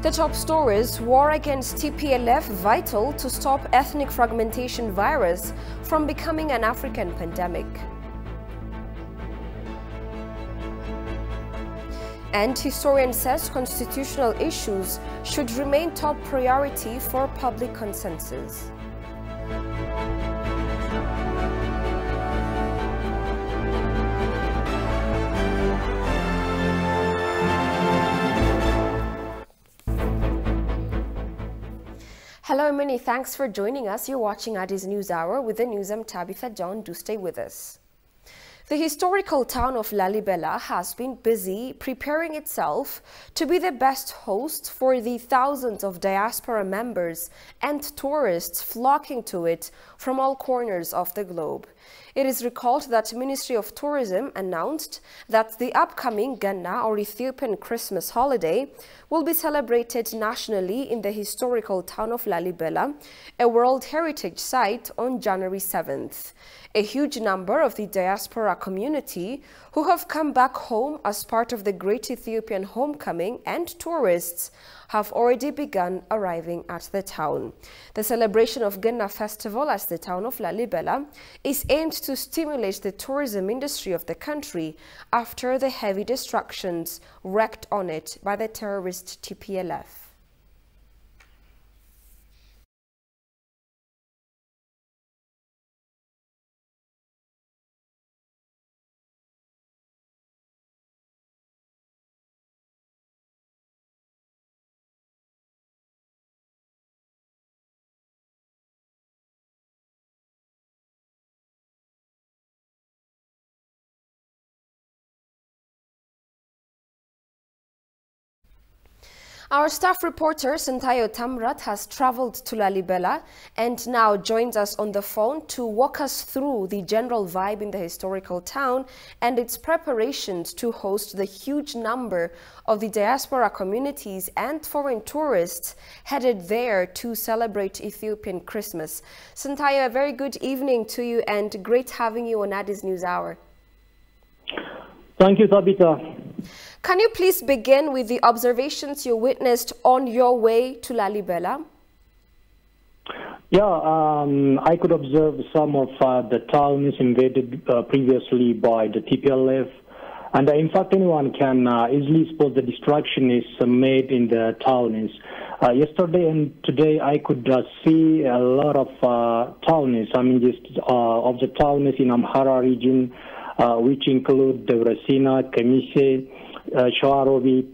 The top stories: war against TPLF vital to stop ethnic fragmentation virus from becoming an African pandemic. And historian says constitutional issues should remain top priority for public consensus. Hello, many thanks for joining us. You're watching Addis News Hour with the news. I'm Tabitha John. Do stay with us. The historical town of Lalibela has been busy preparing itself to be the best host for the thousands of diaspora members and tourists flocking to it from all corners of the globe. It is recalled that the Ministry of Tourism announced that the upcoming Ganna or Ethiopian Christmas holiday will be celebrated nationally in the historical town of Lalibela, a World Heritage Site, on January 7th. A huge number of the diaspora community who have come back home as part of the Great Ethiopian Homecoming and tourists have already begun arriving at the town. The celebration of Ganna Festival at the town of Lalibela is aimed to stimulate the tourism industry of the country after the heavy destructions wreaked on it by the terrorist TPLF. Our staff reporter, Santayo Tamrat, has traveled to Lalibela and now joins us on the phone to walk us through the general vibe in the historical town and its preparations to host the huge number of the diaspora communities and foreign tourists headed there to celebrate Ethiopian Christmas. Santayo, a very good evening to you and great having you on Addis News Hour. Thank you, Tabitha. Can you please begin with the observations you witnessed on your way to Lalibela? Yeah, I could observe some of the towns invaded previously by the TPLF. And in fact, anyone can easily spot the destruction is made in the towns. Yesterday and today, I could see a lot of towns, of the towns in Amhara region, which include Devresina, Kemise, Shawarobit,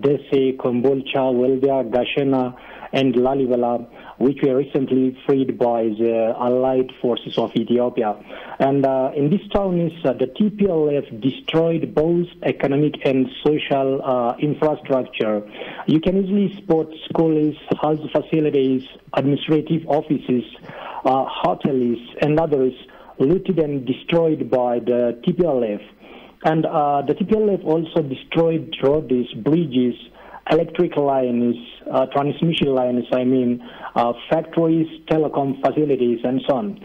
Dese, Kombolcha, Weldia, Gashena, and Lalibela, which were recently freed by the allied forces of Ethiopia. And in these towns, the TPLF destroyed both economic and social infrastructure. You can easily spot schools, health facilities, administrative offices, hotels, and others looted and destroyed by the TPLF. And the TPLF also destroyed roads, bridges, electric lines, transmission lines, factories, telecom facilities, and so on.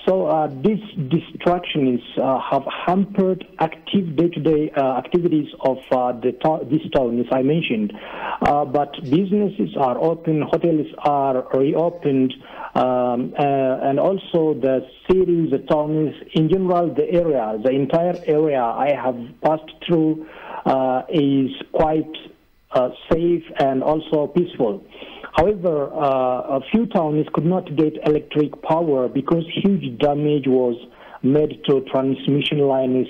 So these destructions have hampered active day-to-day activities of this town, as I mentioned. But businesses are open, hotels are reopened, and also the cities, the towns, in general, the area, the entire area I have passed through is quite safe and also peaceful. However, a few towns could not get electric power because huge damage was made to transmission lines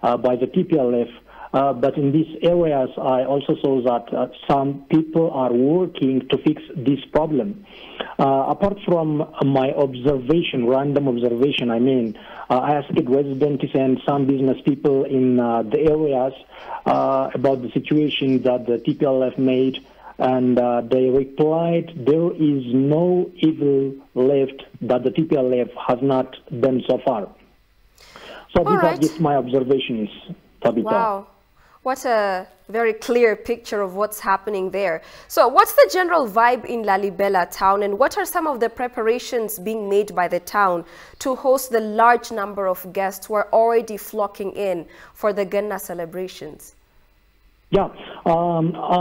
by the TPLF. But in these areas, I also saw that some people are working to fix this problem. Apart from my observation, random observation, I asked residents and some business people in the areas about the situation that the TPLF made, and they replied there is no evil left that the TPLF has not done so far. So these are just my observations, Tabitha. Wow. What a very clear picture of what's happening there. So what's the general vibe in Lalibela town, and what are some of the preparations being made by the town to host the large number of guests who are already flocking in for the Ganna celebrations? Yeah,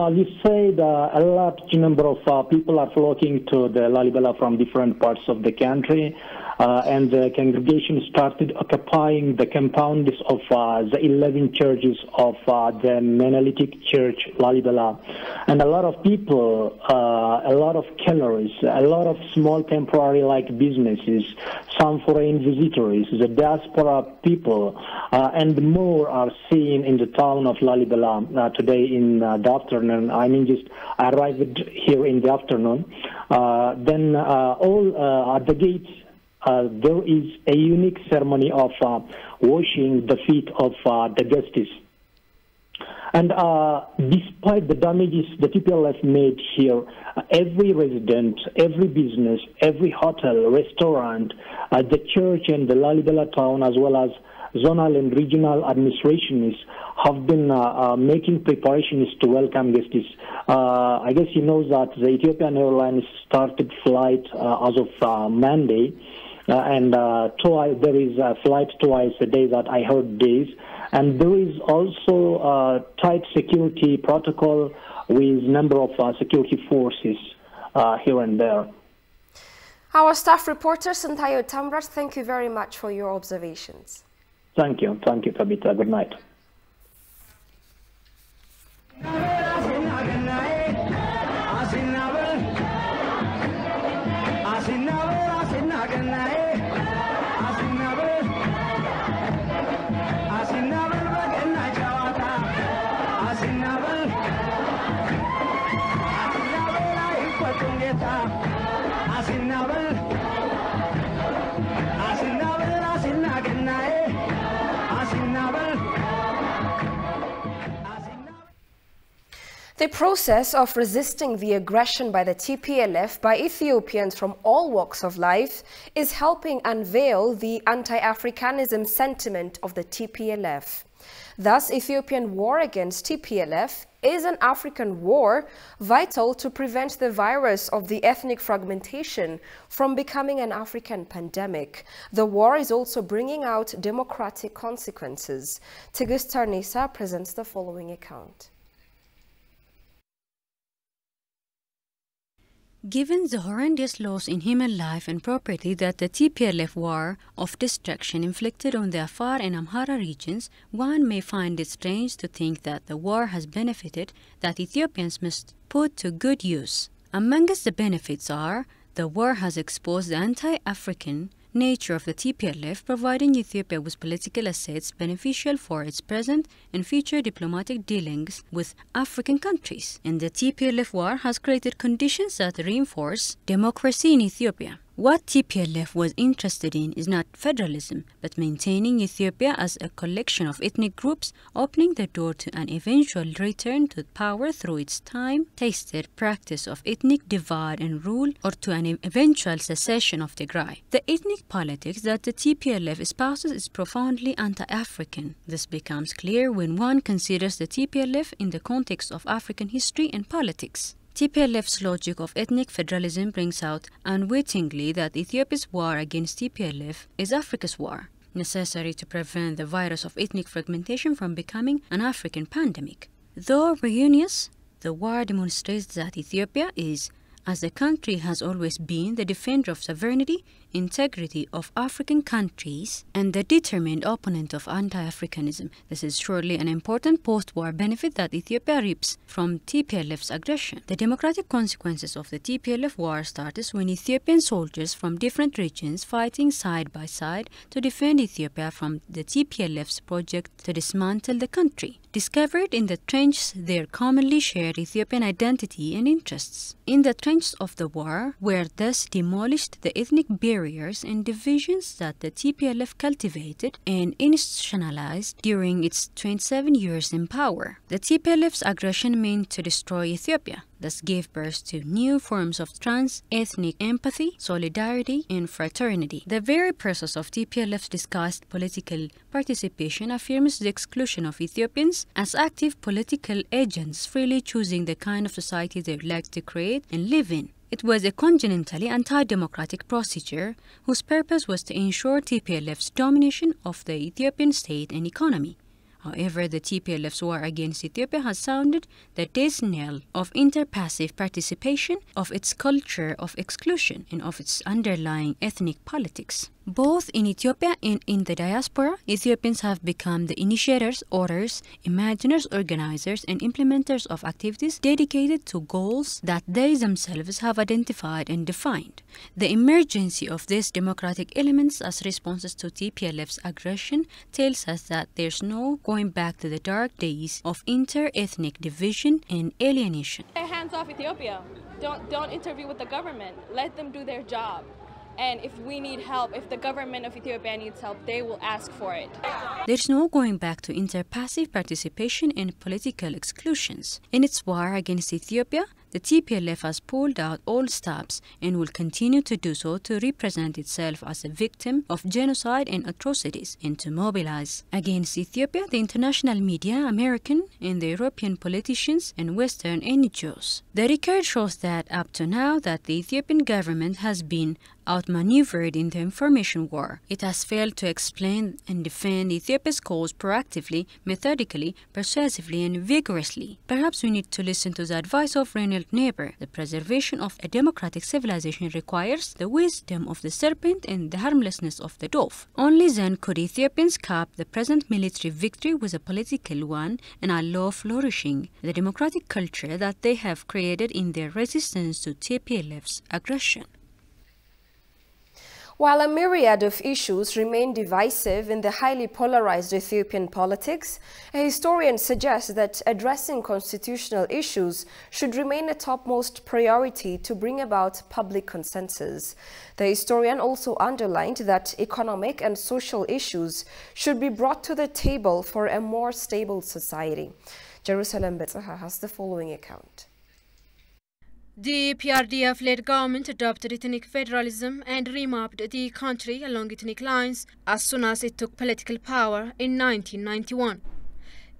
you said a large number of people are flocking to the Lalibela from different parts of the country, and the congregation started occupying the compounds of the 11 churches of the Monolithic Church Lalibela. And a lot of people, a lot of killers, a lot of small temporary businesses, some foreign visitors, the diaspora people, and more are seen in the town of Lalibela today in the afternoon. I mean, just arrived here in the afternoon. Then all at the gates, there is a unique ceremony of washing the feet of the guests. And despite the damages the TPLF made here, every resident, every business, every hotel, restaurant, the church and the Lalibela town, as well as zonal and regional administrations, have been making preparations to welcome guests. I guess you know that the Ethiopian Airlines started flight as of Monday, and there is a flight twice a day that I heard this. And there is also a tight security protocol with number of security forces here and there. Our staff reporter, Santayo Tamrat, thank you very much for your observations. Thank you, Tabitha. Good night. The process of resisting the aggression by the TPLF by Ethiopians from all walks of life is helping unveil the anti-Africanism sentiment of the TPLF. Thus, Ethiopian war against TPLF is an African war vital to prevent the virus of the ethnic fragmentation from becoming an African pandemic. The war is also bringing out democratic consequences. Tigist Tarnesa presents the following account. Given the horrendous loss in human life and property that the TPLF war of destruction inflicted on the Afar and Amhara regions, one may find it strange to think that the war has benefited that Ethiopians must put to good use. Amongst the benefits are, the war has exposed the anti-African nature of the TPLF, providing Ethiopia with political assets beneficial for its present and future diplomatic dealings with African countries. And the TPLF war has created conditions that reinforce democracy in Ethiopia. What TPLF was interested in is not federalism, but maintaining Ethiopia as a collection of ethnic groups, opening the door to an eventual return to power through its time-tested practice of ethnic divide and rule, or to an eventual secession of Tigray. The ethnic politics that the TPLF espouses is profoundly anti-African. This becomes clear when one considers the TPLF in the context of African history and politics. TPLF's logic of ethnic federalism brings out unwittingly that Ethiopia's war against TPLF is Africa's war, necessary to prevent the virus of ethnic fragmentation from becoming an African pandemic. Though ruinous, the war demonstrates that Ethiopia is, as the country has always been, the defender of sovereignty, integrity of African countries, and the determined opponent of anti-Africanism. This is surely an important post-war benefit that Ethiopia reaps from TPLF's aggression. The democratic consequences of the TPLF war started when Ethiopian soldiers from different regions fighting side by side to defend Ethiopia from the TPLF's project to dismantle the country. Discovered in the trenches their commonly shared Ethiopian identity and interests. In the trenches of the war were thus demolished the ethnic barriers and divisions that the TPLF cultivated and institutionalized during its 27 years in power. The TPLF's aggression meant to destroy Ethiopia, thus gave birth to new forms of trans-ethnic empathy, solidarity, and fraternity. The very process of TPLF's disguised political participation affirms the exclusion of Ethiopians as active political agents, freely choosing the kind of society they would like to create and live in. It was a congenitally anti-democratic procedure whose purpose was to ensure TPLF's domination of the Ethiopian state and economy. However, the TPLF's war against Ethiopia has sounded the death knell of inter-passive participation, of its culture of exclusion, and of its underlying ethnic politics. Both in Ethiopia and in the diaspora, Ethiopians have become the initiators, authors, imaginers, organizers, and implementers of activities dedicated to goals that they themselves have identified and defined. The emergency of these democratic elements as responses to TPLF's aggression tells us that there's no going back to the dark days of inter-ethnic division and alienation. Hands off Ethiopia. Don't interview with the government. Let them do their job. And if we need help, if the government of Ethiopia needs help, they will ask for it. There's no going back to inter-passive participation and political exclusions. In its war against Ethiopia, the TPLF has pulled out all stops and will continue to do so to represent itself as a victim of genocide and atrocities and to mobilize against Ethiopia the international media, American and the European politicians and Western NGOs. The record shows that up to now that the Ethiopian government has been outmaneuvered in the information war. It has failed to explain and defend Ethiopia's cause proactively, methodically, persuasively, and vigorously. Perhaps we need to listen to the advice of Reinhold Niebuhr. The preservation of a democratic civilization requires the wisdom of the serpent and the harmlessness of the dove. Only then could Ethiopians cap the present military victory with a political one and allow flourishing the democratic culture that they have created in their resistance to TPLF's aggression. While a myriad of issues remain divisive in the highly polarized Ethiopian politics, a historian suggests that addressing constitutional issues should remain a topmost priority to bring about public consensus. The historian also underlined that economic and social issues should be brought to the table for a more stable society. Jerusalem Betzaha has the following account. The PRDF-led government adopted ethnic federalism and remapped the country along ethnic lines as soon as it took political power in 1991.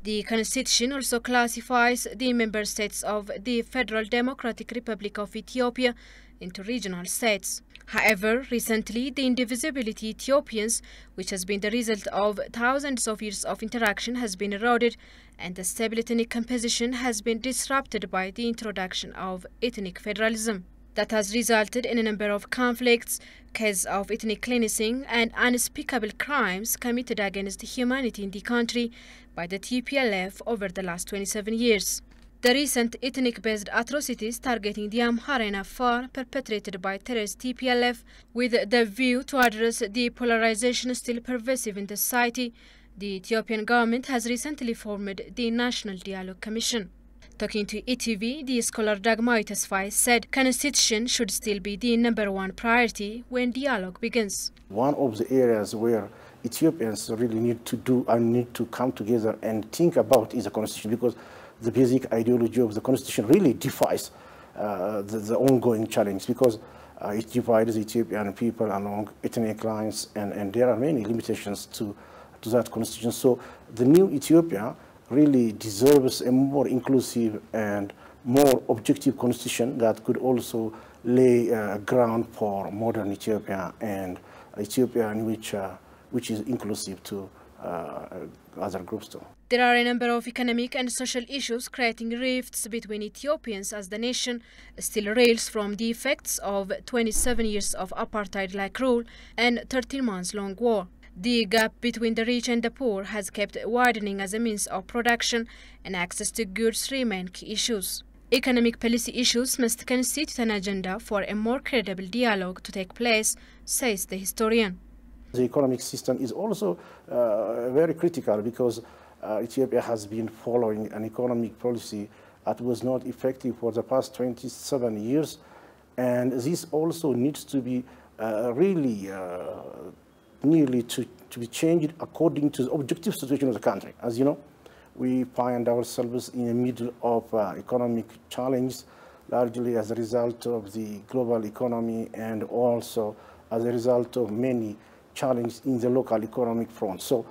The constitution also classifies the member states of the Federal Democratic Republic of Ethiopia into regional states. However, recently the indivisibility Ethiopians, which has been the result of thousands of years of interaction, has been eroded, and the stable ethnic composition has been disrupted by the introduction of ethnic federalism. That has resulted in a number of conflicts, cases of ethnic cleansing, and unspeakable crimes committed against humanity in the country by the TPLF over the last 27 years. The recent ethnic-based atrocities targeting the Amhara and Afar perpetrated by terrorist TPLF with the view to address the polarization still pervasive in the society, the Ethiopian government has recently formed the National Dialogue Commission. Talking to ETV, the scholar Dagmawit Tesfaye said constitution should still be the #1 priority when dialogue begins. One of the areas where Ethiopians really need to do and need to come together and think about is the constitution, because the basic ideology of the constitution really defies the ongoing challenge, because it divides the Ethiopian people along ethnic lines, and there are many limitations to that constitution. So the new Ethiopia really deserves a more inclusive and more objective constitution that could also lay ground for modern Ethiopia, and Ethiopia in which is inclusive to other groups too. There are a number of economic and social issues creating rifts between Ethiopians as the nation still reels from the effects of 27 years of apartheid-like rule and 13 months long war. The gap between the rich and the poor has kept widening as a means of production, and access to goods remain key issues. Economic policy issues must constitute an agenda for a more credible dialogue to take place, says the historian. The economic system is also very critical, because Ethiopia has been following an economic policy that was not effective for the past 27 years, and this also needs to be really nearly to be changed according to the objective situation of the country. As you know, we find ourselves in the middle of economic challenges, largely as a result of the global economy and also as a result of many challenges in the local economic front. So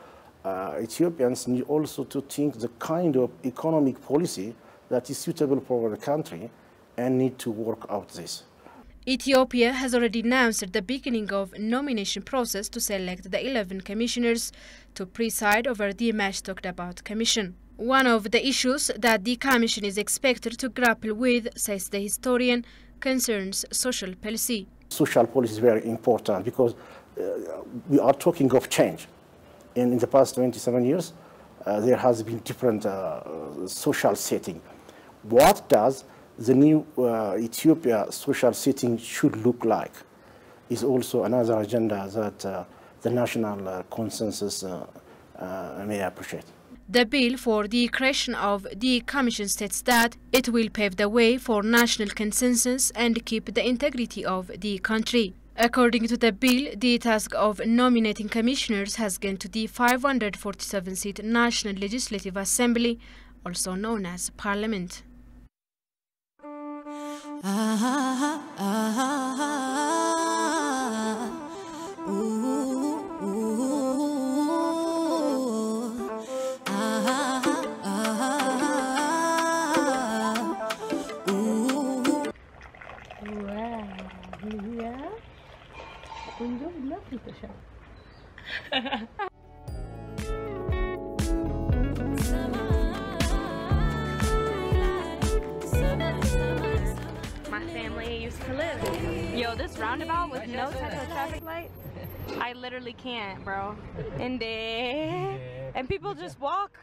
Ethiopians need also to think the kind of economic policy that is suitable for the country and need to work out this. Ethiopia has already announced the beginning of nomination process to select the 11 commissioners to preside over the much talked about commission. One of the issues that the commission is expected to grapple with, says the historian, concerns social policy. Social policy is very important because we are talking of change. In the past 27 years, there has been different social setting. What does the new Ethiopia social setting should look like is also another agenda that the national consensus may appreciate. The bill for the creation of the Commission states that it will pave the way for national consensus and keep the integrity of the country. According to the bill, the task of nominating commissioners has gone to the 547-seat National Legislative Assembly, also known as Parliament. My family used to live. Yo, this roundabout with no type of traffic light, I literally can't, bro. And people just walk.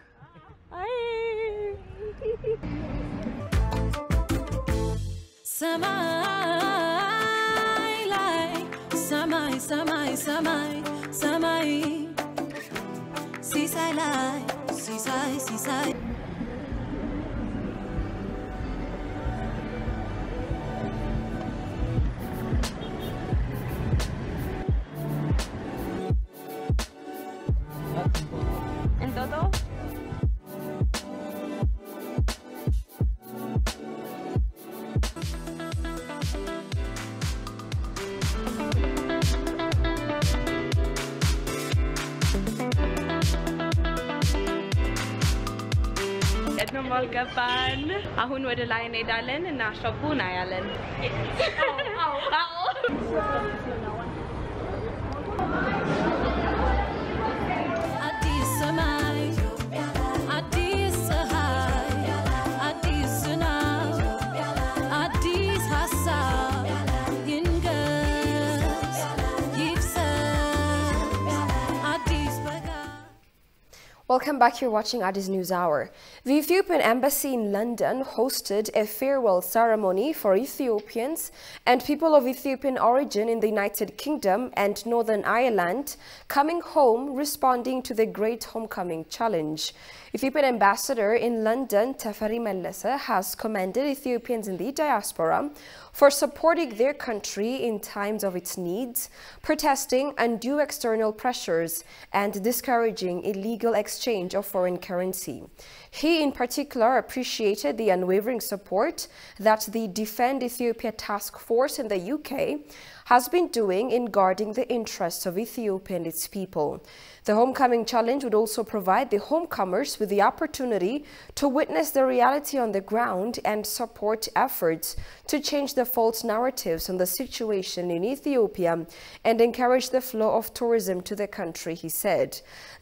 ¿En todo? ኖርማል ገባን። አሁን ወደ ላይ እንሄዳለን እና ሾፑ እናያለን። Welcome back, you're watching Addis News Hour. The Ethiopian Embassy in London hosted a farewell ceremony for Ethiopians and people of Ethiopian origin in the United Kingdom and Northern Ireland coming home responding to the Great Homecoming Challenge. Ethiopian Ambassador in London, Teferi Mellese, has commended Ethiopians in the diaspora for supporting their country in times of its needs, protesting undue external pressures, and discouraging illegal exchange of foreign currency. He, in particular, appreciated the unwavering support that the Defend Ethiopia Task Force in the UK has been doing in guarding the interests of Ethiopia and its people. The Homecoming Challenge would also provide the homecomers with the opportunity to witness the reality on the ground and support efforts to change the false narratives on the situation in Ethiopia and encourage the flow of tourism to the country, he said.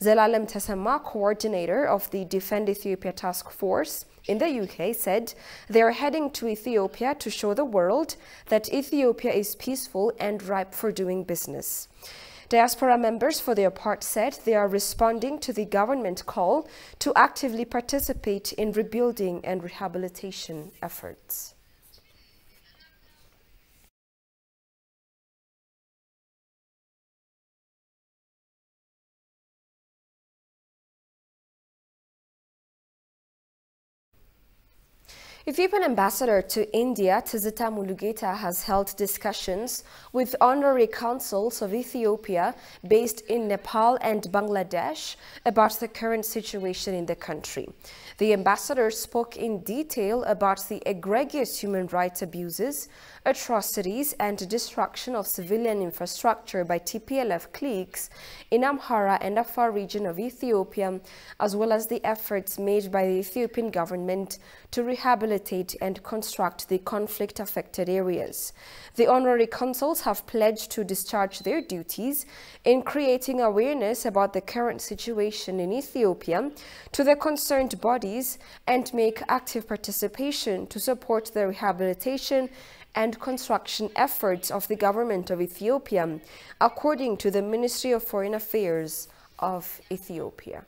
Zelalem Tesema, coordinator of the Defend Ethiopia Task Force in the UK, said they are heading to Ethiopia to show the world that Ethiopia is peaceful and ripe for doing business. Diaspora members, for their part, said they are responding to the government call to actively participate in rebuilding and rehabilitation efforts. Ethiopian ambassador to India, Tizita Mulugeta, has held discussions with honorary consuls of Ethiopia based in Nepal and Bangladesh about the current situation in the country. The ambassador spoke in detail about the egregious human rights abuses, atrocities, and destruction of civilian infrastructure by TPLF cliques in Amhara and Afar region of Ethiopia, as well as the efforts made by the Ethiopian government to rehabilitate and construct the conflict-affected areas. The honorary consuls have pledged to discharge their duties in creating awareness about the current situation in Ethiopia to the concerned bodies and make active participation to support the rehabilitation and construction efforts of the government of Ethiopia, according to the Ministry of Foreign Affairs of Ethiopia.